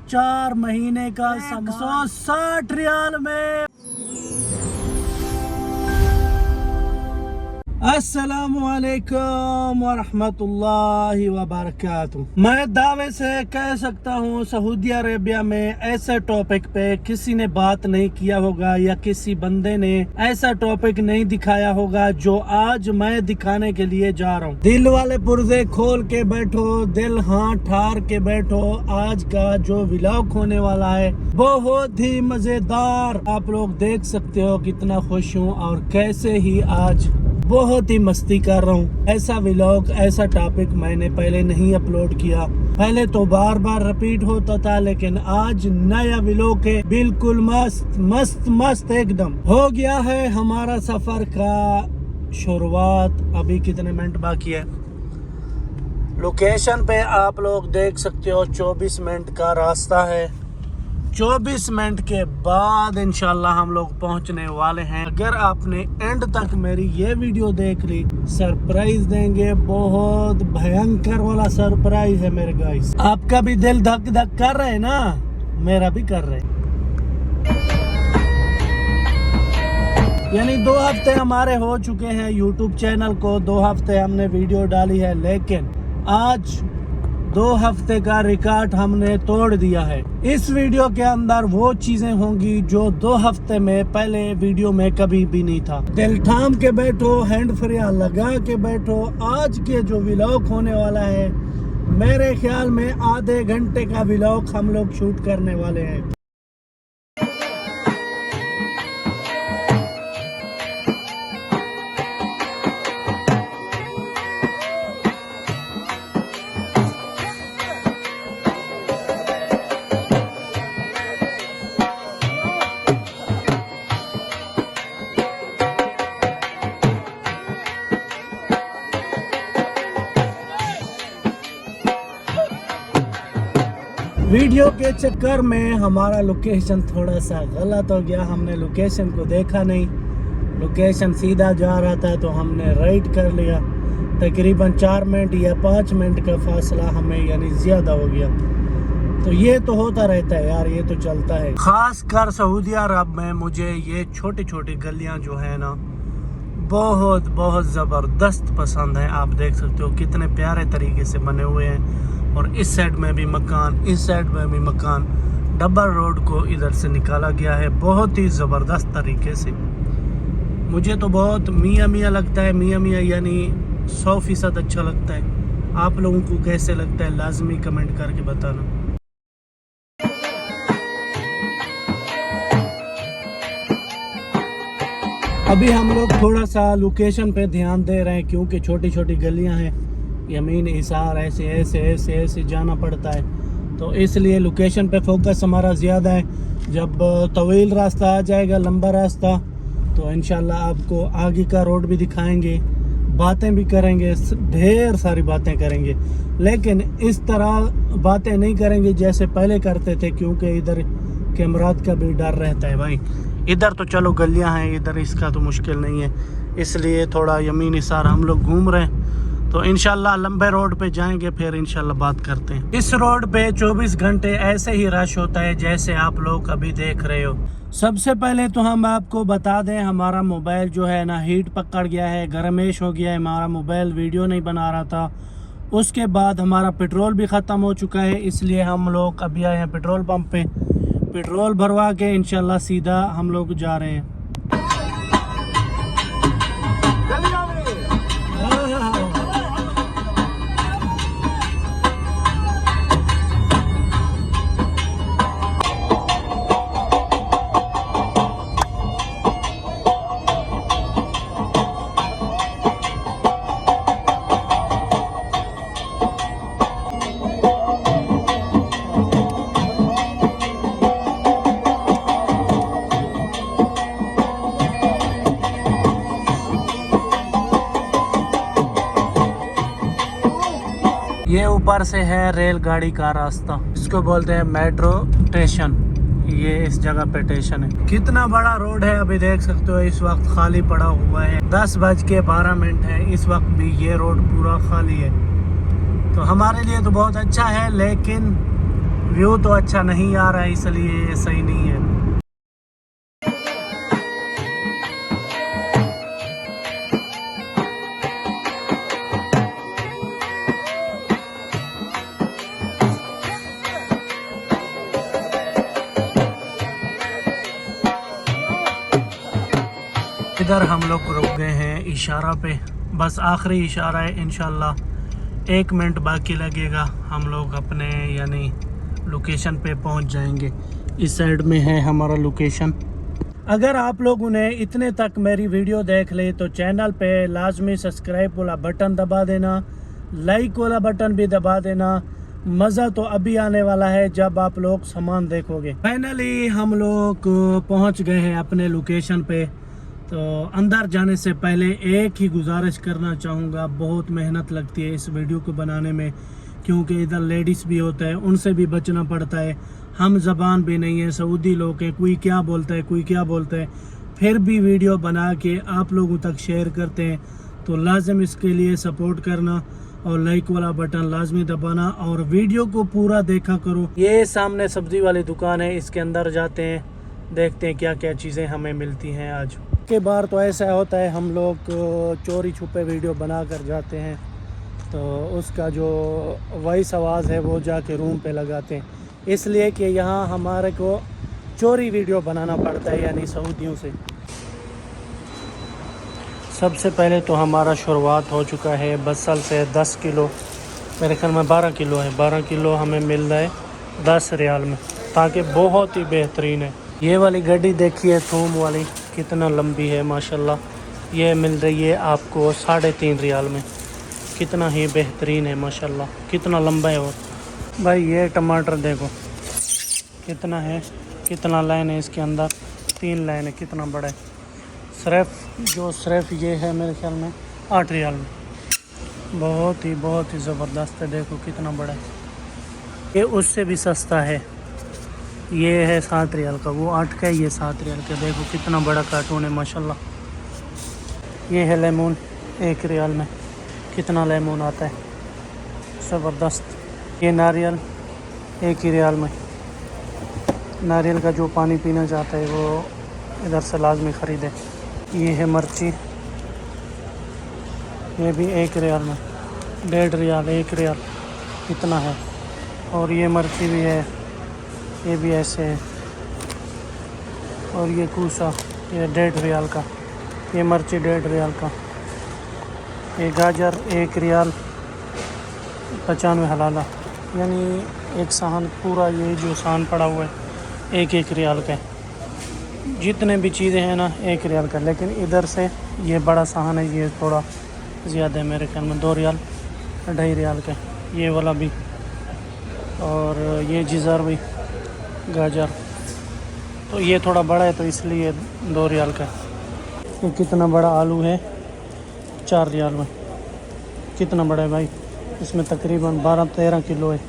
4 महीने का 160 रियाल में। अस्सलामुअलैकुम वरहमतुल्लाहि वबरकातुह। मैं दावे से कह सकता हूँ सऊदी अरेबिया में ऐसे टॉपिक पे किसी ने बात नहीं किया होगा या किसी बंदे ने ऐसा टॉपिक नहीं दिखाया होगा जो आज मैं दिखाने के लिए जा रहा हूँ। दिल वाले पुर्जे खोल के बैठो, दिल हाथ ठार के बैठो। आज का जो व्लॉग होने वाला है बहुत ही मजेदार। आप लोग देख सकते हो कितना खुश हूँ और कैसे ही आज बहुत ही मस्ती कर रहा हूँ। ऐसा व्लॉग, ऐसा टॉपिक मैंने पहले नहीं अपलोड किया। पहले तो बार बार रिपीट होता था, लेकिन आज नया व्लॉग है, बिल्कुल मस्त मस्त मस्त एकदम। हो गया है हमारा सफर का शुरुआत। अभी कितने मिनट बाकी है। लोकेशन पे आप लोग देख सकते हो 24 मिनट का रास्ता है। 24 मिनट के बाद इंशाल्लाह हम लोग पहुंचने वाले हैं। अगर आपने एंड तक मेरी ये वीडियो देख ली, सरप्राइज देंगे, बहुत भयंकर वाला सरप्राइज है मेरे गाइस। आपका भी दिल धक धक कर रहे है ना, मेरा भी कर रहे। यानी 2 हफ्ते हमारे हो चुके हैं यूट्यूब चैनल को, 2 हफ्ते हमने वीडियो डाली है, लेकिन आज 2 हफ्ते का रिकॉर्ड हमने तोड़ दिया है। इस वीडियो के अंदर वो चीजें होंगी जो 2 हफ्ते में पहले वीडियो में कभी भी नहीं था। दिल थाम के बैठो, हैंड फ्री लगा के बैठो। आज के जो व्लॉग होने वाला है, मेरे ख्याल में आधे घंटे का व्लॉग हम लोग शूट करने वाले हैं। वीडियो के चक्कर में हमारा लोकेशन थोड़ा सा गलत हो गया। हमने लोकेशन को देखा नहीं, लोकेशन सीधा जा रहा था तो हमने राइट कर लिया। तकरीबन 4 मिनट या 5 मिनट का फासला हमें यानी ज़्यादा हो गया। तो ये तो होता रहता है यार, ये तो चलता है। ख़ास कर सऊदी अरब में मुझे ये छोटी छोटी गलियां जो है ना बहुत बहुत ज़बरदस्त पसंद है। आप देख सकते हो कितने प्यारे तरीके से बने हुए हैं, और इस साइड में भी मकान, इस साइड में भी मकान। डबल रोड को इधर से निकाला गया है बहुत ही ज़बरदस्त तरीके से। मुझे तो बहुत मियाँ मियाँ लगता है, मियाँ मियाँ यानी 100% अच्छा लगता है। आप लोगों को कैसे लगता है लाजमी कमेंट करके बताना। अभी हम लोग थोड़ा सा लोकेशन पे ध्यान दे रहे हैं क्योंकि छोटी छोटी गलियां हैं, यमीन इशार ऐसे ऐसे ऐसे ऐसे जाना पड़ता है, तो इसलिए लोकेशन पे फोकस हमारा ज़्यादा है। जब तवील रास्ता आ जाएगा, लंबा रास्ता, तो इंशाल्लाह आपको आगे का रोड भी दिखाएंगे, बातें भी करेंगे, ढेर सारी बातें करेंगे। लेकिन इस तरह बातें नहीं करेंगे जैसे पहले करते थे, क्योंकि इधर कैमरात का भी डर रहता है भाई। इधर तो चलो गलियां हैं, इधर इसका तो मुश्किल नहीं है, इसलिए थोड़ा यमीन इशार हम लोग घूम रहे हैं। तो इंशाल्लाह लंबे रोड पे जाएंगे, फिर इंशाल्लाह बात करते हैं। इस रोड पे 24 घंटे ऐसे ही रश होता है जैसे आप लोग अभी देख रहे हो। सबसे पहले तो हम आपको बता दें, हमारा मोबाइल जो है ना हीट पकड़ गया है, गर्मेश हो गया है, हमारा मोबाइल वीडियो नहीं बना रहा था। उसके बाद हमारा पेट्रोल भी ख़त्म हो चुका है, इसलिए हम लोग अभी आए हैं पेट्रोल पंप पे। पेट्रोल भरवा के इंशाल्लाह सीधा हम लोग जा रहे हैं। ये ऊपर से है रेलगाड़ी का रास्ता, इसको बोलते हैं मेट्रो स्टेशन। ये इस जगह पे स्टेशन है। कितना बड़ा रोड है, अभी देख सकते हो इस वक्त खाली पड़ा हुआ है। 10:12 है, इस वक्त भी ये रोड पूरा खाली है। तो हमारे लिए तो बहुत अच्छा है, लेकिन व्यू तो अच्छा नहीं आ रहा है, इसलिए सही नहीं है। इधर हम लोग रुक गए हैं इशारा पे, बस आखिरी इशारा है। इंशाल्लाह 1 मिनट बाकी लगेगा, हम लोग अपने यानी लोकेशन पे पहुंच जाएंगे। इस साइड में है हमारा लोकेशन। अगर आप लोगों ने इतने तक मेरी वीडियो देख ले तो चैनल पे लाजमी सब्सक्राइब वाला बटन दबा देना, लाइक वाला बटन भी दबा देना। मज़ा तो अभी आने वाला है जब आप लोग सामान देखोगे। फाइनली हम लोग पहुंच गए हैं अपने लोकेशन पे। तो अंदर जाने से पहले एक ही गुजारिश करना चाहूँगा, बहुत मेहनत लगती है इस वीडियो को बनाने में, क्योंकि इधर लेडीज़ भी होता है, उनसे भी बचना पड़ता है। हम ज़बान भी नहीं है, सऊदी लोग हैं, कोई क्या बोलता है कोई क्या बोलता है, फिर भी वीडियो बना के आप लोगों तक शेयर करते हैं। तो लाजम इसके लिए सपोर्ट करना और लाइक वाला बटन लाजमी दबाना और वीडियो को पूरा देखा करो। ये सामने सब्ज़ी वाली दुकान है, इसके अंदर जाते हैं, देखते हैं क्या क्या चीज़ें हमें मिलती हैं। आज के बार तो ऐसा होता है, हम लोग चोरी छुपे वीडियो बना कर जाते हैं, तो उसका जो वॉइस आवाज़ है वो जाके रूम पे लगाते हैं, इसलिए कि यहाँ हमारे को चोरी वीडियो बनाना पड़ता है, यानी सऊदियों से। सबसे पहले तो हमारा शुरुआत हो चुका है बसल से 10 किलो, मेरे ख्याल में 12 किलो है, 12 किलो हमें मिल रहा है 10 रियाल में, ताकि बहुत ही बेहतरीन है। ये वाली गड्डी देखिए थूम वाली, कितना लंबी है माशाल्लाह, ये मिल रही है आपको 3.5 रियाल में, कितना ही बेहतरीन है माशाल्लाह, कितना लंबा है। और भाई ये टमाटर देखो कितना है, कितना लाइन है इसके अंदर, 3 लाइन है, कितना बड़ा है। सिर्फ ये है मेरे ख्याल में 8 रियाल में, बहुत ही ज़बरदस्त है, देखो कितना बड़ा है। ये उससे भी सस्ता है, ये है 7 रियाल का, वो 8 का है, ये 7 रियाल का, देखो कितना बड़ा कार्टून है माशाल्लाह। ये है लेमन 1 रियाल में, कितना लेमन आता है, ज़बरदस्त। ये नारियल 1 ही रियाल में, नारियल का जो पानी पीना चाहता है वो इधर से लाजमी ख़रीदे। ये है मिर्ची, ये भी 1 रियाल में, 1.5 रियाल 1 रियाल इतना है। और ये मिर्ची भी है, ये भी ऐसे है। और ये कूसा, ये 1.5 रियाल का, ये मिर्ची 1.5 रियाल का। ये गाजर 1 रियाल 95 हलाला, यानी एक साहन पूरा, ये जो साहन पड़ा हुआ है 1 रियाल का है। जितने भी चीज़ें हैं ना 1 रियाल का, लेकिन इधर से ये बड़ा साहन है, ये थोड़ा ज़्यादा है, मेरे ख्याल में 2 रियाल 2.5 रियाल का है ये वाला भी। और ये जिज़र भी, गाजर तो ये थोड़ा बड़ा है तो इसलिए 2 रियाल का है। ये कितना बड़ा आलू है, 4 रियाल में, कितना बड़ा है भाई, इसमें तकरीबन 12-13 किलो है।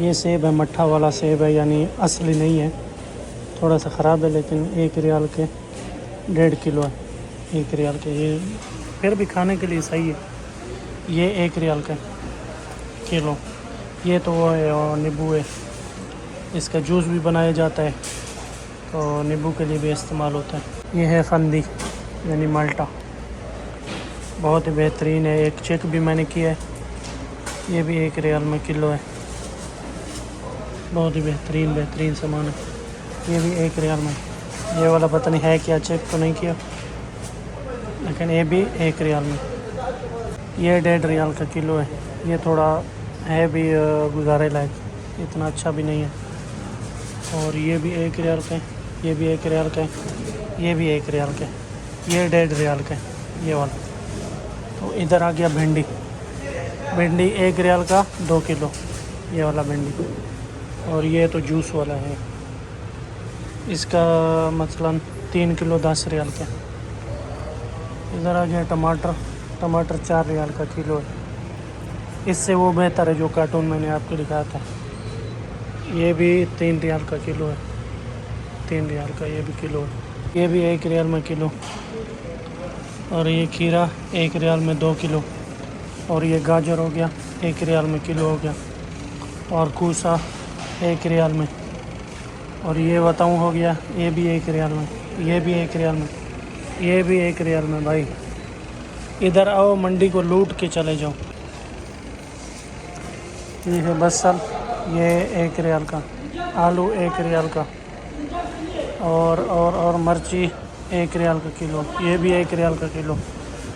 ये सेब है, मट्ठा वाला सेब है, यानी असली नहीं है, थोड़ा सा ख़राब है, लेकिन 1 रियाल के 1.5 किलो है, 1 रियाल के, ये फिर भी खाने के लिए सही है। ये 1 रियाल का किलो। ये तो वो है, और नींबू है, इसका जूस भी बनाया जाता है, तो नींबू के लिए भी इस्तेमाल होता है। ये है फंदी यानी माल्टा, बहुत ही बेहतरीन है, एक चेक भी मैंने किया है, ये भी 1 रियाल में किलो है, बहुत ही बेहतरीन सामान है। ये भी 1 रियाल में, ये वाला पता नहीं है क्या, चेक तो नहीं किया, लेकिन ये भी 1 रियाल में। ये 1.5 रियाल का किलो है, ये थोड़ा है भी गुजारे लायक, इतना अच्छा भी नहीं है। और ये भी 1 रियाल का है, ये भी 1 रियाल का है, ये भी 1 रियाल का है, ये 1.5 रियाल का है ये वाला। तो इधर आ गया भिंडी 1 रियाल का 2 किलो, ये वाला भिंडी। और ये तो जूस वाला है, इसका मसलन 3 किलो 10 रियाल का। इधर आ गया टमाटर 4 रियाल का किलो है, इससे वो बेहतर है जो कार्टून मैंने आपको दिखाया था। ये भी 3 रियाल का किलो है, 3 रियाल का ये भी किलो है, ये भी 1 रियाल में किलो। और ये खीरा 1 रियाल में 2 किलो। और ये गाजर हो गया 1 रियाल में किलो हो गया। और कूसा 1 रियाल में। और ये बताऊँ हो गया, ये भी 1 रियाल में, ये भी 1 रियाल में, ये भी 1 रियाल में। भाई इधर आओ, मंडी को लूट के चले जाओ। ये है बसल, ये 1 रियाल का। आलू 1 रियाल का। और मिर्ची 1 रियाल का किलो। ये भी 1 रियाल का किलो,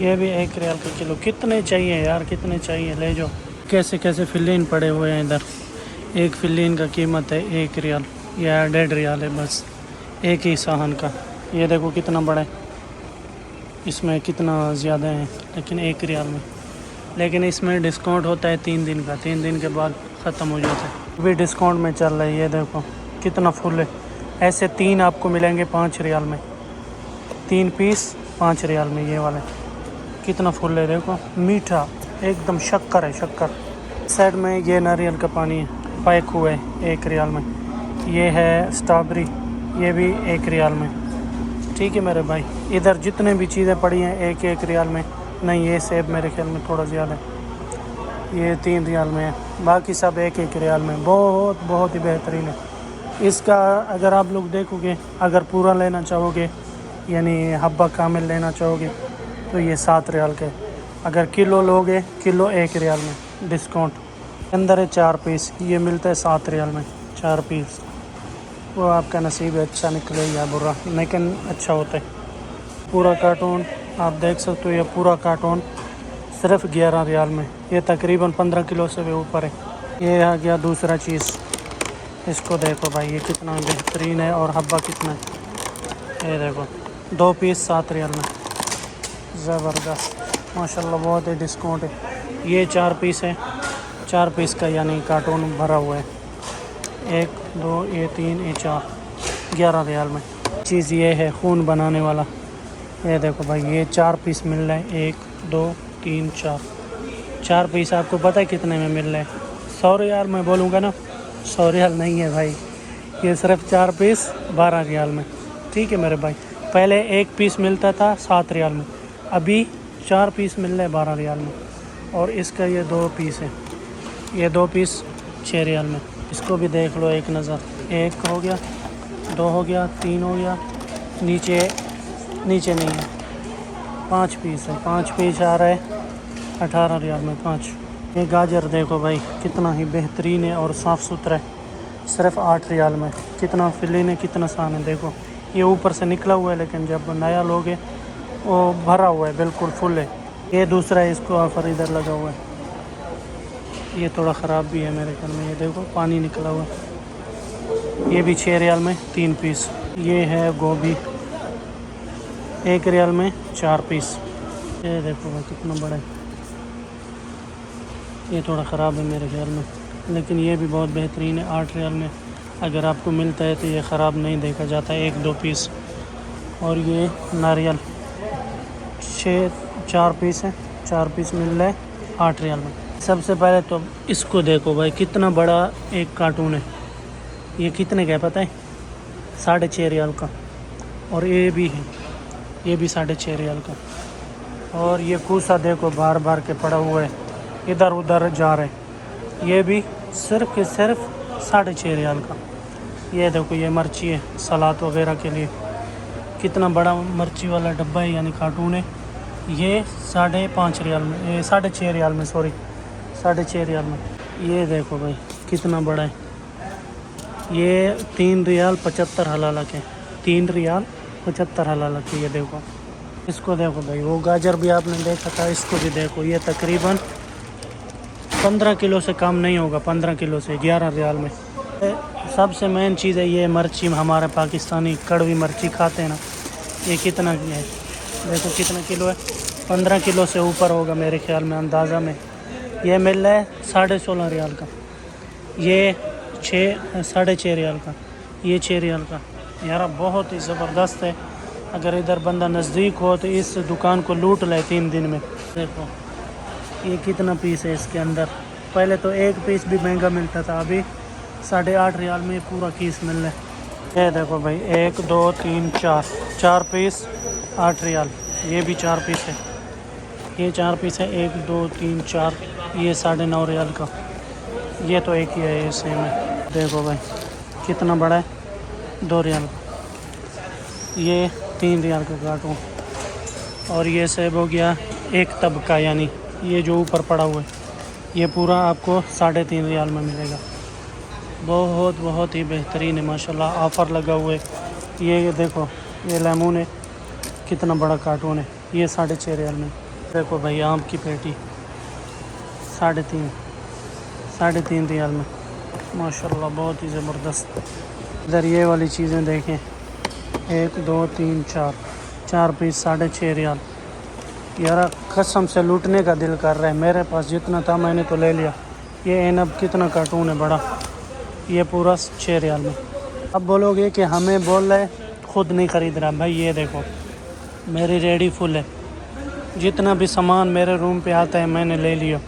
ये भी 1 रियाल का किलो। कितने चाहिए यार, कितने चाहिए, ले जाओ। कैसे कैसे फिलिन पड़े हुए हैं इधर। एक फिलिन का कीमत है 1 रियाल या 1.5 रियाल है बस, एक ही साहन का। ये देखो कितना बड़ा है, इसमें कितना ज़्यादा है, लेकिन 1 रियाल में। लेकिन इसमें डिस्काउंट होता है 3 दिन का, 3 दिन के बाद ख़त्म हो जाता है। अभी डिस्काउंट में चल रहा है। ये देखो कितना फुल है। ऐसे 3 आपको मिलेंगे 5 रियाल में, 3 पीस 5 रियाल में। ये वाले कितना फुल है, देखो मीठा एकदम, शक्कर है शक्कर। साइड में ये नारियल का पानी है, पैक हुआ है 1 रियाल में। ये है स्ट्रॉबेरी, ये भी 1 रियाल में। ठीक है मेरे भाई, इधर जितने भी चीज़ें पड़ी हैं 1-1 रियाल में। नहीं, ये सेब मेरे ख्याल में थोड़ा ज़्यादा है, ये 3 रियाल में है। बाकी सब 1-1 रियाल में। बहुत बहुत ही बेहतरीन है। इसका अगर आप लोग देखोगे, अगर पूरा लेना चाहोगे यानी हब्बा कामिल लेना चाहोगे तो ये 7 रियाल के। अगर किलो लोगे, किलो 1 रियाल में डिस्काउंट। अंदर है 4 पीस, ये मिलता है 7 रियाल में 4 पीस। वो आपका नसीब है, अच्छा निकले या बुरा, लेकिन अच्छा होता है। पूरा कार्टून आप देख सकते हो, ये पूरा कार्टून सिर्फ 11 रियाल में। ये तकरीबन 15 किलो से भी ऊपर है। ये आ गया दूसरा चीज़, इसको देखो भाई, ये कितना बेहतरीन है और हब्बा कितना है। ये देखो 2 पीस 7 रियाल में, ज़बरदस्त माशाल्लाह, बहुत ही डिस्काउंट है। ये 4 पीस है, 4 पीस का यानी कार्टून भरा हुआ है। 1 2 ये 3 ये 4, 11 रियाल में। चीज़ ये है खून बनाने वाला। ये देखो भाई, ये 4 पीस मिल रहा है, 1 2 3 4 पीस। आपको पता है कितने में मिल रहा है? 100 रियाल में बोलूँगा ना, 100 रियाल नहीं है भाई, ये सिर्फ 4 पीस 12 रियाल में। ठीक है मेरे भाई, पहले 1 पीस मिलता था 7 रियाल में, अभी 4 पीस मिल रहा है 12 रियाल में। और इसका ये 2 पीस है, ये 2 पीस 6 रियाल में। इसको भी देख लो एक नज़र। 1 हो गया, 2 हो गया, 3 हो गया, नीचे नहीं है, 5 पीस है। 5 पीस आ रहा है 18 रियाल में 5। ये गाजर देखो भाई, कितना ही बेहतरीन है और साफ़ सुथरा है, सिर्फ 8 रियाल में। कितना फिलिन है, कितना सान है, देखो ये ऊपर से निकला हुआ है, लेकिन जब नया लोगे वो भरा हुआ है, बिल्कुल फुल है। ये दूसरा है, इसको ऑफर इधर लगा हुआ है, ये थोड़ा ख़राब भी है मेरे ख्याल में। ये देखो पानी निकला हुआ है। ये भी 6 रियाल में 3 पीस। ये है गोभी, 1 रियाल में 4 पीस। ये देखो भाई कितना बड़ा है, ये थोड़ा ख़राब है मेरे ख्याल में, लेकिन ये भी बहुत बेहतरीन है। 8 रियाल में अगर आपको मिलता है तो ये ख़राब नहीं देखा जाता है, 1-2 पीस। और ये नारियल 4 पीस है, 4 पीस मिल रहा है 8 रियाल में। सबसे पहले तो इसको देखो भाई, कितना बड़ा एक कार्टून है। ये कितने का है पता है? 6.5 रियाल का। और ये भी है, ये भी 6.5 रियाल का। और ये कूसा देखो बार बार के पड़ा हुआ है, इधर उधर जा रहे, ये भी सिर्फ 6.5 रियाल का। ये देखो ये मिर्ची है सलाद वगैरह के लिए, कितना बड़ा मिर्ची वाला डब्बा है यानी कार्टून है। ये 5.5 रियाल में, ये 6.5 रियाल में, सॉरी 6.5 रियाल में। ये देखो भाई कितना बड़ा है, ये 3 रियाल 75 हलाला के, 3 रियाल 75 हलाला के। ये देखो, इसको देखो भाई, वो गाजर भी आपने देखा था, इसको भी देखो, ये तकरीबन 15 किलो से कम नहीं होगा, 15 किलो से 11 रियाल में। सबसे मेन चीज़ है ये मिर्ची, हमारे पाकिस्तानी कड़वी मिर्ची खाते हैं ना, ये कितना की है देखो, कितना किलो है, 15 किलो से ऊपर होगा मेरे ख्याल में, अंदाज़ा में। ये मिल रहा है 16.5 रियाल का, ये 6.5 रियाल का, ये 6 रियाल का। यार बहुत ही ज़बरदस्त है। अगर इधर बंदा नज़दीक हो तो इस दुकान को लूट ले 3 दिन में। देखो ये कितना पीस है इसके अंदर। पहले तो 1 पीस भी महंगा मिलता था, अभी 8.5 रियाल में पूरा पीस मिल रहा है। ये देखो भाई, 1 2 3 4 पीस 8 रियाल। ये भी 4 पीस है, ये 4 पीस है, 1 2 3 4, ये 9.5 रियाल का। ये तो एक ही है, ये सेम है। देखो भाई कितना बड़ा है, 2 रियाल, ये 3 रियाल का कार्टून। और ये सेब हो गया 1 तब का, यानी ये जो ऊपर पड़ा हुआ है ये पूरा आपको 3.5 रियाल में मिलेगा। बहुत ही बेहतरीन है माशाल्लाह, ऑफ़र लगा हुआ है। ये देखो ये लेमन है, कितना बड़ा कार्टून है, ये 6.5 रियाल में। देखो भाई आम की पेटी 3.5 रियाल में माशाल्लाह, बहुत ही ज़बरदस्त। इधर ये वाली चीज़ें देखें, 1 2 3 4 पीस 6.5 रियाल। यार कसम से लूटने का दिल कर रहा है, मेरे पास जितना था मैंने तो ले लिया। ये एनब कितना कार्टून है बड़ा, ये पूरा 6 रियाल में। अब बोलोगे कि हमें बोल रहे खुद नहीं ख़रीद रहा। भाई ये देखो मेरी रेडी फुल है, जितना भी सामान मेरे रूम पे आता है मैंने ले लिया,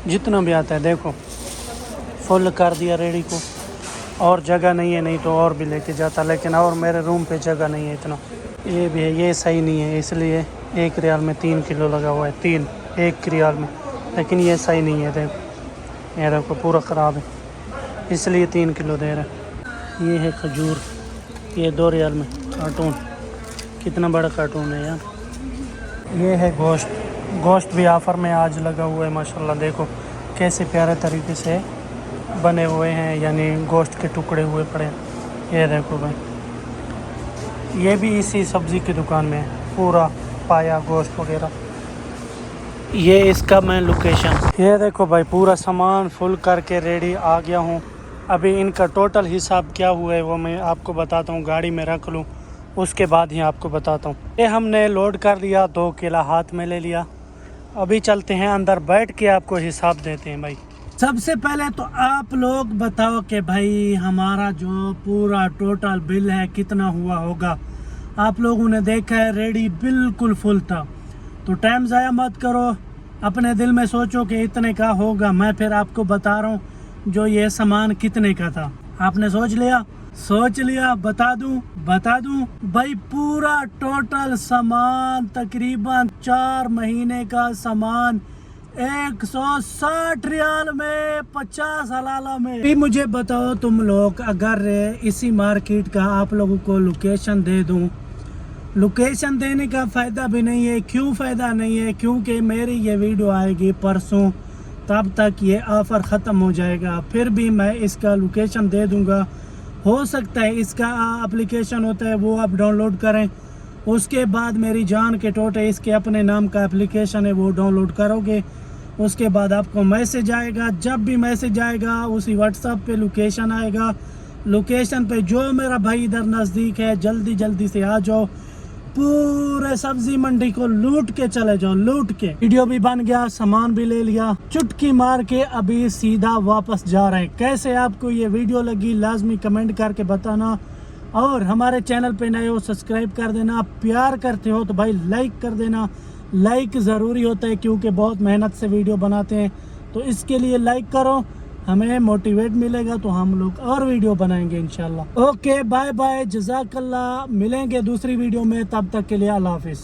जितना भी आता है देखो फुल कर दिया रेडी को। और जगह नहीं है, नहीं तो और भी लेके जाता, लेकिन और मेरे रूम पे जगह नहीं है इतना। ये भी है, ये सही नहीं है, इसलिए 1 रियाल में 3 किलो लगा हुआ है, 3 1 रियाल में, लेकिन ये सही नहीं है। देखो ये देखो पूरा ख़राब है, इसलिए 3 किलो दे रहा है। ये है खजूर, ये 2 रियाल में कार्टून, कितना बड़ा कार्टून है यार। ये है गोश्त भी ऑफ़र में आज लगा हुआ है माशाल्लाह। देखो कैसे प्यारे तरीके से बने हुए हैं, यानी गोश्त के टुकड़े हुए पड़े हैं। ये देखो भाई, ये भी इसी सब्ज़ी की दुकान में है, पूरा पाया गोश्त वगैरह। ये इसका मैं लोकेशन, ये देखो भाई पूरा सामान फुल करके रेडी आ गया हूँ। अभी इनका टोटल हिसाब क्या हुआ है वो मैं आपको बताता हूँ, गाड़ी में रख लूँ उसके बाद ही आपको बताता हूँ। ये हमने लोड कर लिया, 2 केला हाथ में ले लिया। अभी चलते हैं अंदर, बैठ के आपको हिसाब देते हैं। भाई सबसे पहले तो आप लोग बताओ कि भाई हमारा जो पूरा टोटल बिल है कितना हुआ होगा। आप लोगों ने देखा है रेडी बिल्कुल फुल था, तो टाइम ज़ाया मत करो, अपने दिल में सोचो कि इतने का होगा। मैं फिर आपको बता रहा हूँ जो ये सामान कितने का था। आपने सोच लिया, बता दूं भाई, पूरा टोटल सामान तकरीबन 4 महीने का सामान 160 रियाल में, 50 हलाला में। भी मुझे बताओ तुम लोग, अगर इसी मार्केट का आप लोगों को लोकेशन दे दूं, लोकेशन देने का फ़ायदा भी नहीं है। क्यों फ़ायदा नहीं है? क्योंकि मेरी ये वीडियो आएगी परसों, तब तक ये ऑफ़र ख़त्म हो जाएगा। फिर भी मैं इसका लोकेशन दे दूंगा। हो सकता है इसका एप्लीकेशन होता है वो आप डाउनलोड करें, उसके बाद मेरी जान के टोटे इसके अपने नाम का एप्लीकेशन है वो डाउनलोड करोगे, उसके बाद आपको मैसेज आएगा। जब भी मैसेज आएगा उसी व्हाट्सएप पे लोकेशन आएगा। लोकेशन पे जो मेरा भाई इधर नज़दीक है जल्दी से आ जाओ, पूरे सब्जी मंडी को लूट के चले जाओ, लूट के। वीडियो भी बन गया, सामान भी ले लिया, चुटकी मार के अभी सीधा वापस जा रहे हैं। कैसे आपको ये वीडियो लगी लाजमी कमेंट करके बताना, और हमारे चैनल पे नए हो सब्सक्राइब कर देना। प्यार करते हो तो भाई लाइक कर देना, लाइक ज़रूरी होता है क्योंकि बहुत मेहनत से वीडियो बनाते हैं, तो इसके लिए लाइक करो, हमें मोटिवेट मिलेगा तो हम लोग और वीडियो बनाएंगे इंशाल्लाह। ओके बाय बाय, जज़ाकल्लाह। मिलेंगे दूसरी वीडियो में, तब तक के लिए अल्लाह हाफिज़।